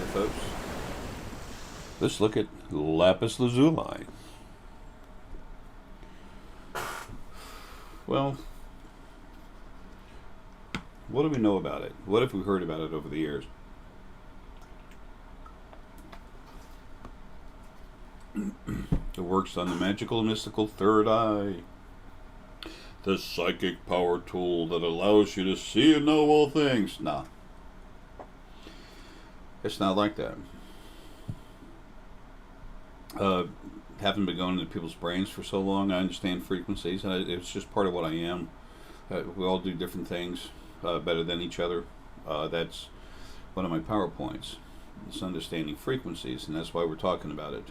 folks. Let's look at Lapis Lazuli. Well, what do we know about it? What have we heard about it over the years? It works on the magical, mystical third eye. The psychic power tool that allows you to see and know all things. Nah. It's not like that. Haven't been going into people's brains for so long. I understand frequencies. It's just part of what I am. We all do different things better than each other. That's one of my PowerPoints. It's understanding frequencies, and that's why we're talking about it.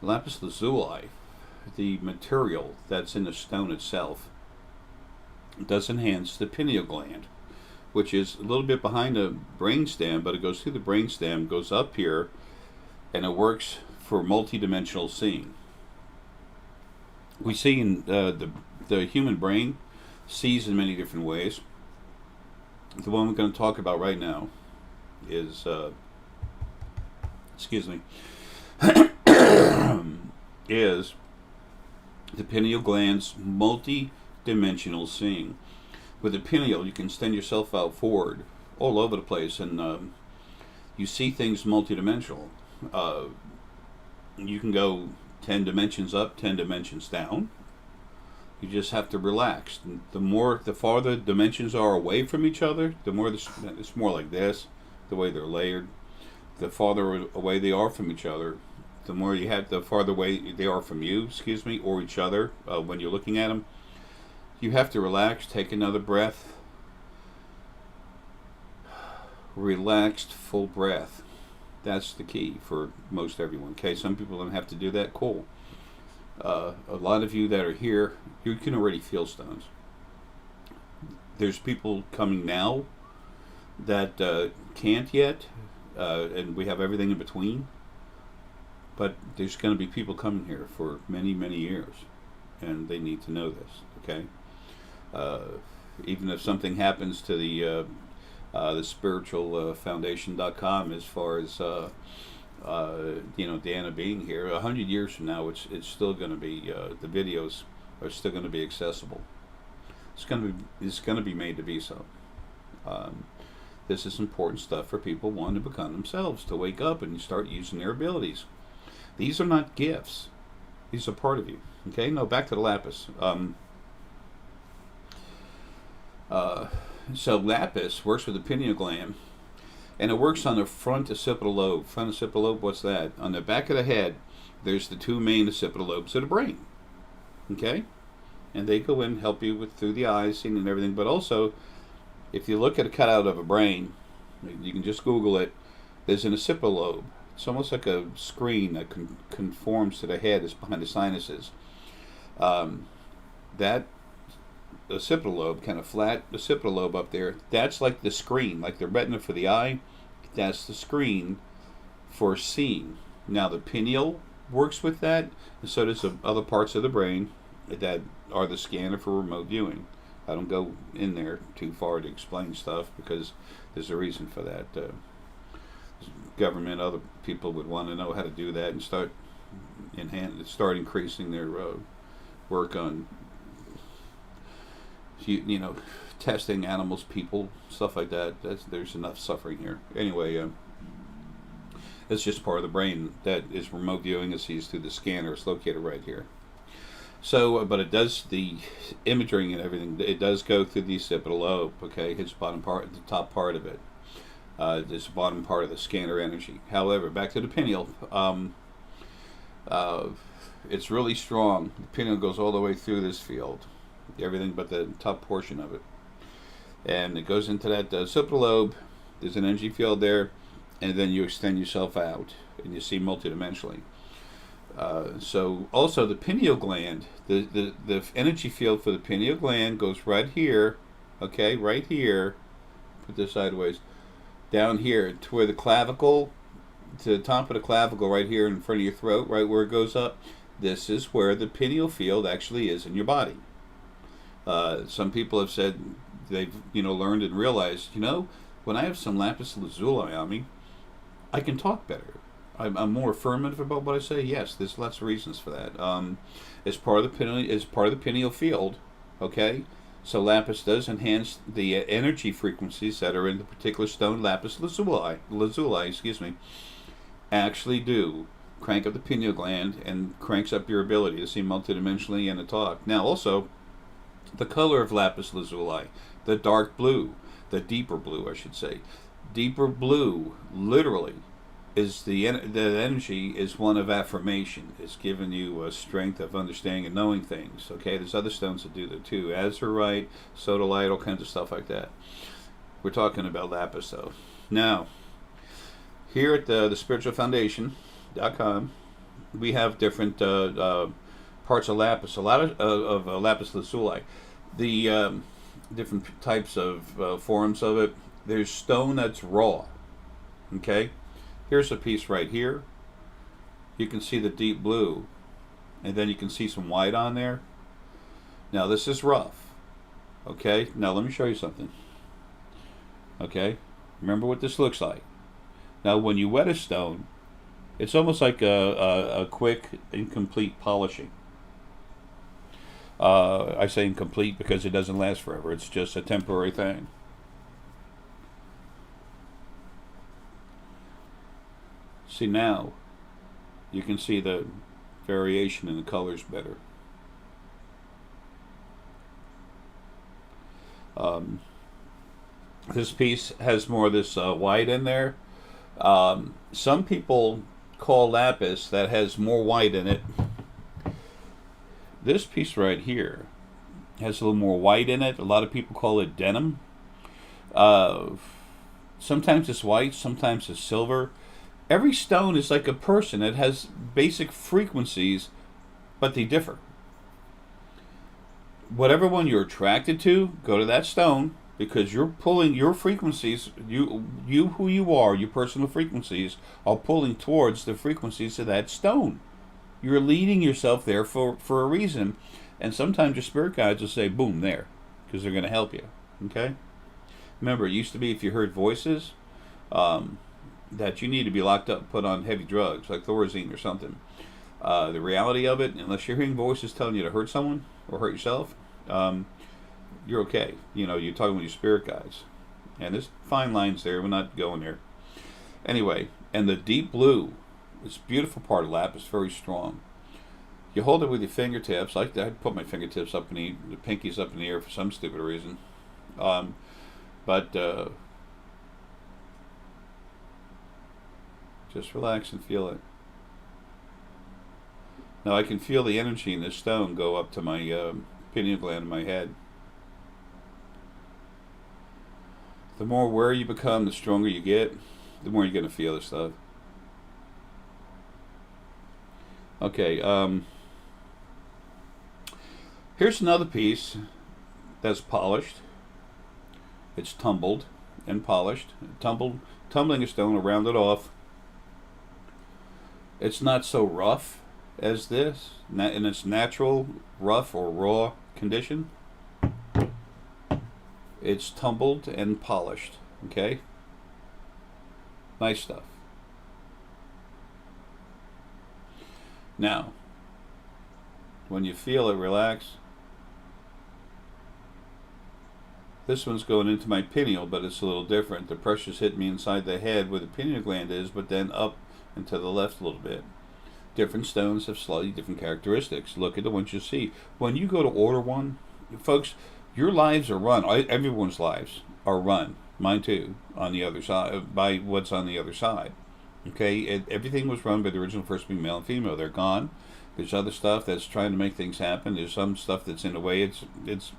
Lapis Lazuli, the material that's in the stone itself, does enhance the pineal gland, which is a little bit behind the brainstem, but it goes through the brainstem, goes up here, and it works for multi-dimensional seeing. We see in the human brain sees in many different ways. The one we're going to talk about right now is, is the pineal gland's multi-dimensional seeing. With the pineal, you can extend yourself out forward all over the place, and you see things multi-dimensional. You can go 10 dimensions up, 10 dimensions down. You just have to relax. The farther dimensions are away from each other, the more it's more like this, the way they're layered. The farther away they are from each other, the farther away they are from you, or each other when you're looking at them. You have to relax, take another breath. Relaxed, full breath. That's the key for most everyone. Okay, some people don't have to do that. Cool. A lot of you that are here, you can already feel stones. There's people coming now that can't yet, and we have everything in between. But there's going to be people coming here for many, many years, and they need to know this. Okay. Even if something happens to the spiritual foundation.com, as far as Deanna being here, 100 years from now, it's still going to be the videos are still going to be accessible. It's going to be made to be so. This is important stuff for people wanting to become themselves, to wake up and start using their abilities. These are not gifts; these are part of you. Okay, no, back to the lapis. So lapis works with the pineal gland, and it works on the front occipital lobe. Front occipital lobe, what's that? On the back of the head, there's the two main occipital lobes of the brain. Okay? And they go in and help you through the eyes, seeing and everything. But also, if you look at a cutout of a brain, you can just Google it, there's an occipital lobe. It's almost like a screen that conforms to the head. It's behind the sinuses. That occipital lobe, kind of flat occipital lobe up there, that's like the screen, like the retina for the eye. That's the screen for seeing. Now the pineal works with that, and so does the other parts of the brain that are the scanner for remote viewing. I don't go in there too far to explain stuff because there's a reason for that. Government, other people would want to know how to do that and start increasing their work on testing animals, people, stuff like that. There's enough suffering here. Anyway, it's just part of the brain that is remote viewing. It sees through the scanner. It's located right here. So, but it does the imaging and everything. It does go through the occipital lobe. Okay, it's bottom part, the top part of it. This bottom part of the scanner energy. However, back to the pineal. It's really strong. The pineal goes all the way through this field. Everything but the top portion of it. And it goes into that occipital lobe. There's an energy field there. And then you extend yourself out. And you see multidimensionally. So also the pineal gland. The energy field for the pineal gland goes right here. Okay, right here. Put this sideways. Down here to where the clavicle, to the top of the clavicle right here in front of your throat, right where it goes up. This is where the pineal field actually is in your body. Some people have said they've learned and realized when I have some lapis lazuli on me, I can talk better. I'm more affirmative about what I say. Yes, there's lots of reasons for that. As part of the pineal field, okay. So lapis does enhance the energy frequencies that are in the particular stone. Lapis lazuli, excuse me, actually do crank up the pineal gland and cranks up your ability to see multidimensionally and to talk. Now, also, the color of lapis lazuli, the dark blue, the deeper blue, I should say, deeper blue, literally, is the energy is one of affirmation. It's giving you a strength of understanding and knowing things. Okay, there's other stones that do that too. Azurite, sodalite, all kinds of stuff like that. We're talking about lapis though. Now, here at the spiritualfoundation.com, we have different parts of lapis. A lot of lapis lazuli. The different types of forms of it. There's stone that's raw. Okay. Here's a piece right here. You can see the deep blue, and then you can see some white on there. Now this is rough. Okay, now let me show you something. Okay, remember what this looks like. Now when you wet a stone, it's almost like a quick, incomplete polishing. I say incomplete because it doesn't last forever. It's just a temporary thing. See, now you can see the variation in the colors better. This piece has more of this white in there. Some people call lapis that has more white in it. This piece right here has a little more white in it. A lot of people call it denim. Sometimes it's white, sometimes it's silver. Every stone is like a person. It has basic frequencies, but they differ. Whatever one you're attracted to, go to that stone, because you're pulling your frequencies, you who you are, your personal frequencies, are pulling towards the frequencies of that stone. You're leading yourself there for a reason. And sometimes your spirit guides will say, boom, there, because they're going to help you. Okay? Remember, it used to be if you heard voices, that you need to be locked up, put on heavy drugs like Thorazine or something. The reality of it, unless you're hearing voices telling you to hurt someone or hurt yourself, you're okay. You know, you're talking with your spirit guides. And there's fine lines there. We're not going there. Anyway, and the deep blue, it's a beautiful part of lapis, very strong. You hold it with your fingertips. I put my fingertips up in the pinkies up in the air for some stupid reason. Just relax and feel it. Now I can feel the energy in this stone go up to my pineal gland in my head. The more aware you become, the stronger you get, the more you're going to feel this stuff. Okay, here's another piece that's polished. It's tumbled and polished. Tumbling a stone, round it off. It's not so rough as this, in its natural rough or raw condition. It's tumbled and polished. Okay? Nice stuff. Now, when you feel it relax, this one's going into my pineal, but it's a little different. The pressure's hitting me inside the head where the pineal gland is, but then up and to the left a little bit. Different stones have slightly different characteristics. Look at the ones you see. When you go to order one, folks, your lives are run. Everyone's lives are run. Mine too, on the other side, by what's on the other side. Okay, everything was run by the original first being male and female. They're gone. There's other stuff that's trying to make things happen. There's some stuff that's in the way. It's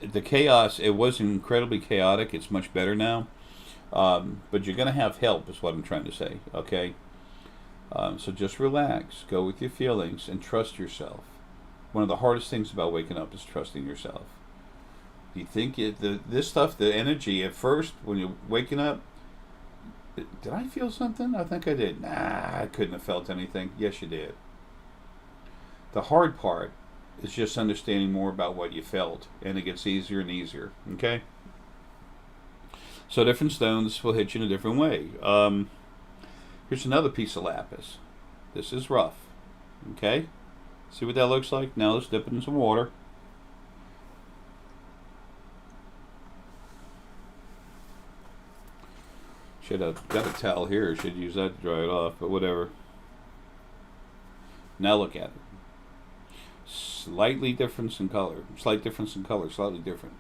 the chaos. It was incredibly chaotic. It's much better now. But you're going to have help, is what I'm trying to say. Okay. So just relax, go with your feelings, and trust yourself. One of the hardest things about waking up is trusting yourself. You think this stuff, the energy at first when you're waking up, did I feel something? I think I did. Nah, I couldn't have felt anything. Yes, you did. The hard part is just understanding more about what you felt, and it gets easier and easier. Okay? So different stones will hit you in a different way. Here's another piece of lapis. This is rough. Okay? See what that looks like? Now let's dip it in some water. Should have got a towel here. Should use that to dry it off, but whatever. Now look at it. Slightly difference in color. Slight difference in color. Slightly different.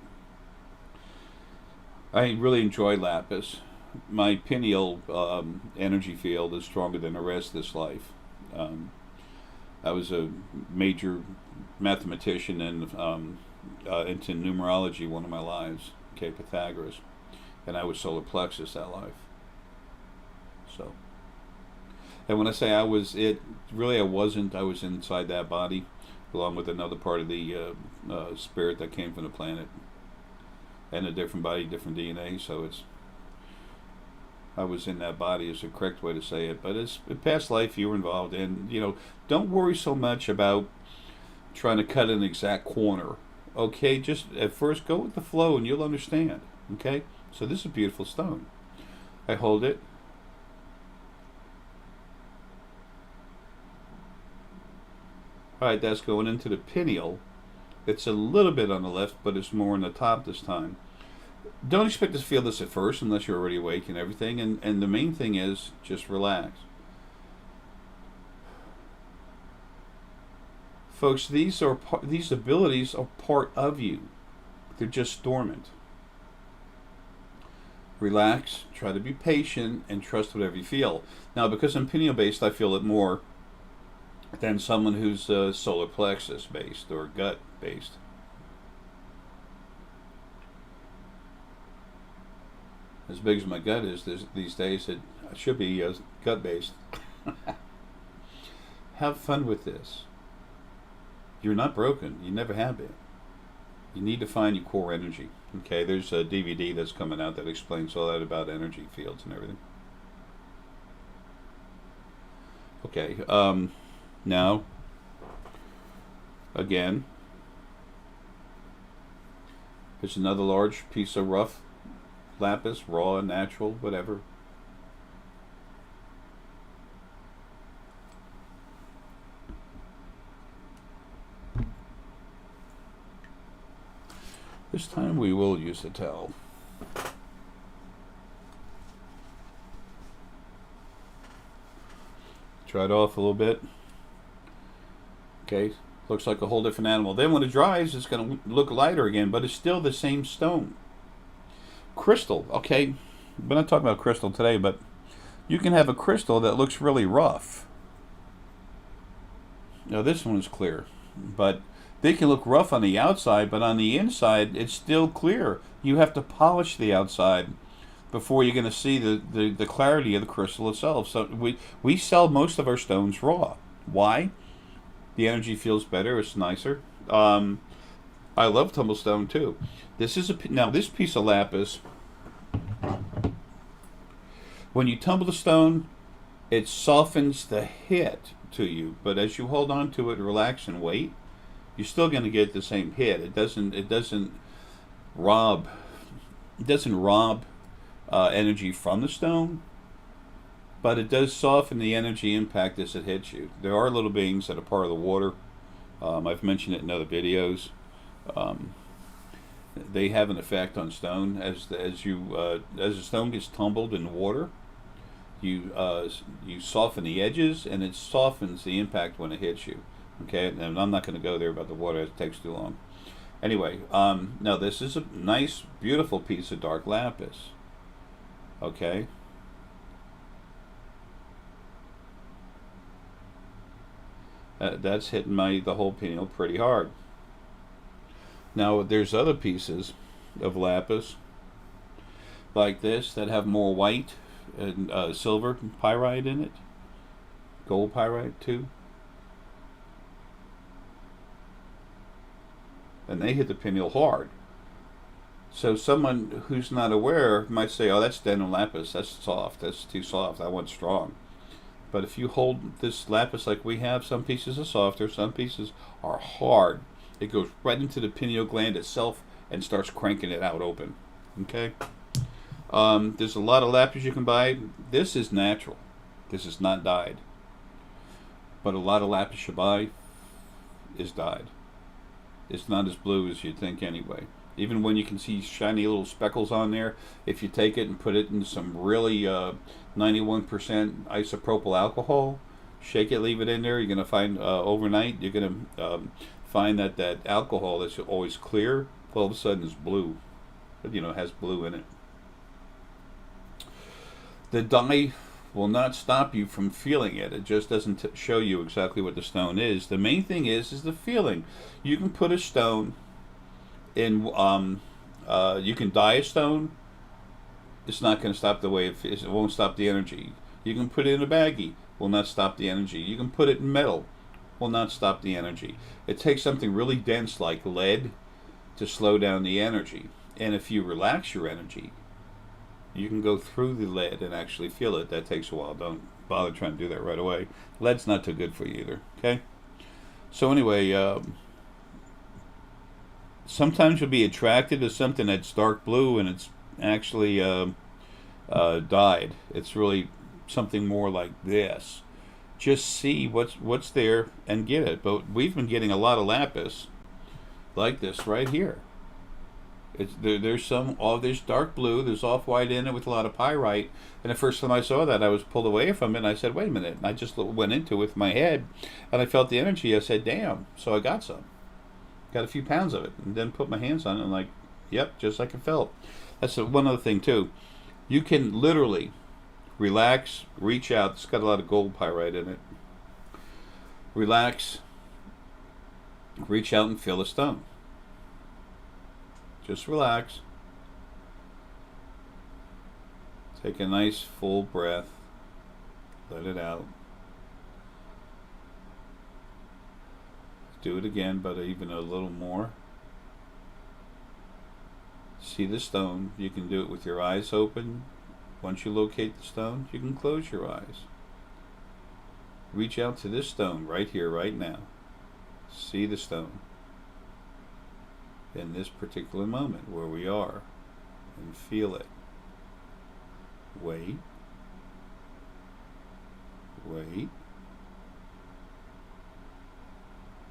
I really enjoy lapis. My pineal energy field is stronger than the rest of this life. I was a major mathematician and into numerology one of my lives. Okay, Pythagoras. And I was solar plexus that life. So, and when I say I was it, really I wasn't. I was inside that body, along with another part of the spirit that came from the planet, and a different body, different DNA. So I was in that body is the correct way to say it. But it's a past life you were involved in. You know, don't worry so much about trying to cut an exact corner. Okay, just at first go with the flow, and you'll understand. Okay, so this is a beautiful stone. I hold it. Alright, that's going into the pineal. It's a little bit on the left, but it's more on the top this time. Don't expect to feel this at first unless you're already awake and everything. And the main thing is just relax. Folks, these abilities are part of you. They're just dormant. Relax, try to be patient, and trust whatever you feel. Now, because I'm pineal based, I feel it more than someone who's solar plexus based or gut based. As big as my gut is these days, it should be gut based. Have fun with this. You're not broken. You never have been. You need to find your core energy. Okay, there's a DVD that's coming out that explains all that about energy fields and everything. Okay, now, again, here's another large piece of rough lapis, raw, natural, whatever. This time we will use the towel. Dry it off a little bit. Okay, looks like a whole different animal. Then when it dries, it's going to look lighter again, but it's still the same stone. Crystal, okay, we're not talking about crystal today, but you can have a crystal that looks really rough. Now this one is clear, but they can look rough on the outside, but on the inside, it's still clear. You have to polish the outside before you're going to see the clarity of the crystal itself. So we sell most of our stones raw. Why? The energy feels better. It's nicer. I love tumblestone too. Now this piece of lapis. When you tumble the stone, it softens the hit to you. But as you hold on to it, relax and wait, you're still going to get the same hit. It doesn't rob energy from the stone, but it does soften the energy impact as it hits you. There are little beings that are part of the water. I've mentioned it in other videos. They have an effect on stone. As the stone gets tumbled in water, you soften the edges, and it softens the impact when it hits you. Okay, and I'm not going to go there about the water. It takes too long. Anyway, now this is a nice, beautiful piece of dark lapis. Okay. That's hitting the whole pineal pretty hard. Now there's other pieces of lapis like this that have more white and silver pyrite in it, gold pyrite too, and they hit the pineal hard. So someone who's not aware might say, "Oh, that's dental lapis. That's soft. That's too soft. I want strong." But if you hold this lapis like we have, some pieces are softer, some pieces are hard. It goes right into the pineal gland itself and starts cranking it out open. Okay? There's a lot of lapis you can buy. This is natural. This is not dyed. But a lot of lapis you buy is dyed. It's not as blue as you'd think anyway. Even when you can see shiny little speckles on there, if you take it and put it in some really 91% isopropyl alcohol, shake it, leave it in there, you're going to find overnight, you're going to find that that alcohol that's always clear, all of a sudden is blue. But, has blue in it. The dye will not stop you from feeling it. It just doesn't show you exactly what the stone is. The main thing is the feeling. You can put a stone in, you can dye a stone. It's not going to stop the way it feels. It won't stop the energy. You can put it in a baggie. Will not stop the energy. You can put it in metal. Will not stop the energy. It takes something really dense like lead to slow down the energy. And if you relax your energy, you can go through the lead and actually feel it. That takes a while. Don't bother trying to do that right away. Lead's not too good for you either. Okay? So anyway, sometimes you'll be attracted to something that's dark blue and it's actually dyed. It's really something more like this. Just see what's there and get it. But we've been getting a lot of lapis like this right here. There's dark blue, there's off-white in it with a lot of pyrite, and the first time I saw that I was pulled away from it and I said, wait a minute, and I just went into it with my head and I felt the energy. I said, damn. So I got a few pounds of it and then put my hands on it and like, yep, just like it felt. That's one other thing too. You can literally relax, reach out. It's got a lot of gold pyrite in it. Relax, reach out and feel a stone. Just relax. Take a nice full breath. Let it out. Do it again, but even a little more. See the stone. You can do it with your eyes open. Once you locate the stone, you can close your eyes. Reach out to this stone right here, right now. See the stone in this particular moment where we are and feel it. Wait. Wait.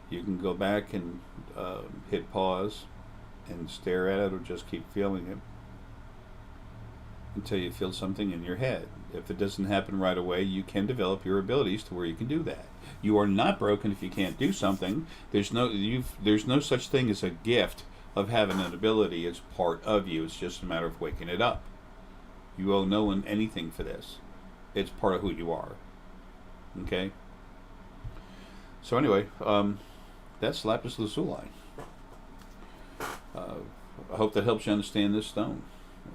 You can go back and hit pause and stare at it or just keep feeling it until you feel something in your head. If it doesn't happen right away, you can develop your abilities to where you can do that. You are not broken if you can't do something. There's no such thing as a gift of having an ability. It's part of you. It's just a matter of waking it up. You owe no one anything for this. It's part of who you are. Okay? So anyway, that's Lapis Lazuli. I hope that helps you understand this stone.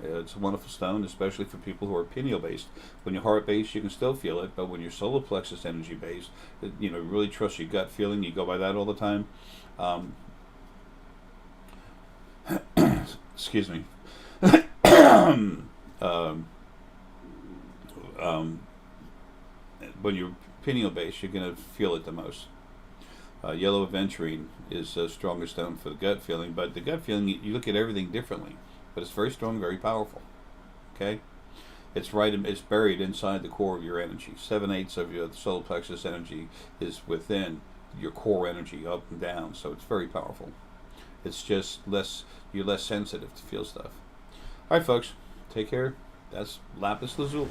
It's a wonderful stone, especially for people who are pineal based. When you're heart based, you can still feel it, but when you're solar plexus energy based, really trust your gut feeling. You go by that all the time. Excuse me. When you're pineal based, you're going to feel it the most. Yellow aventurine is the strongest stone for the gut feeling, but the gut feeling, you look at everything differently. But it's very strong, very powerful. Okay? It's buried inside the core of your energy. 7/8 of your solar plexus energy is within your core energy, up and down, so it's very powerful. It's just you're less sensitive to feel stuff. Alright folks, take care. That's Lapis Lazuli.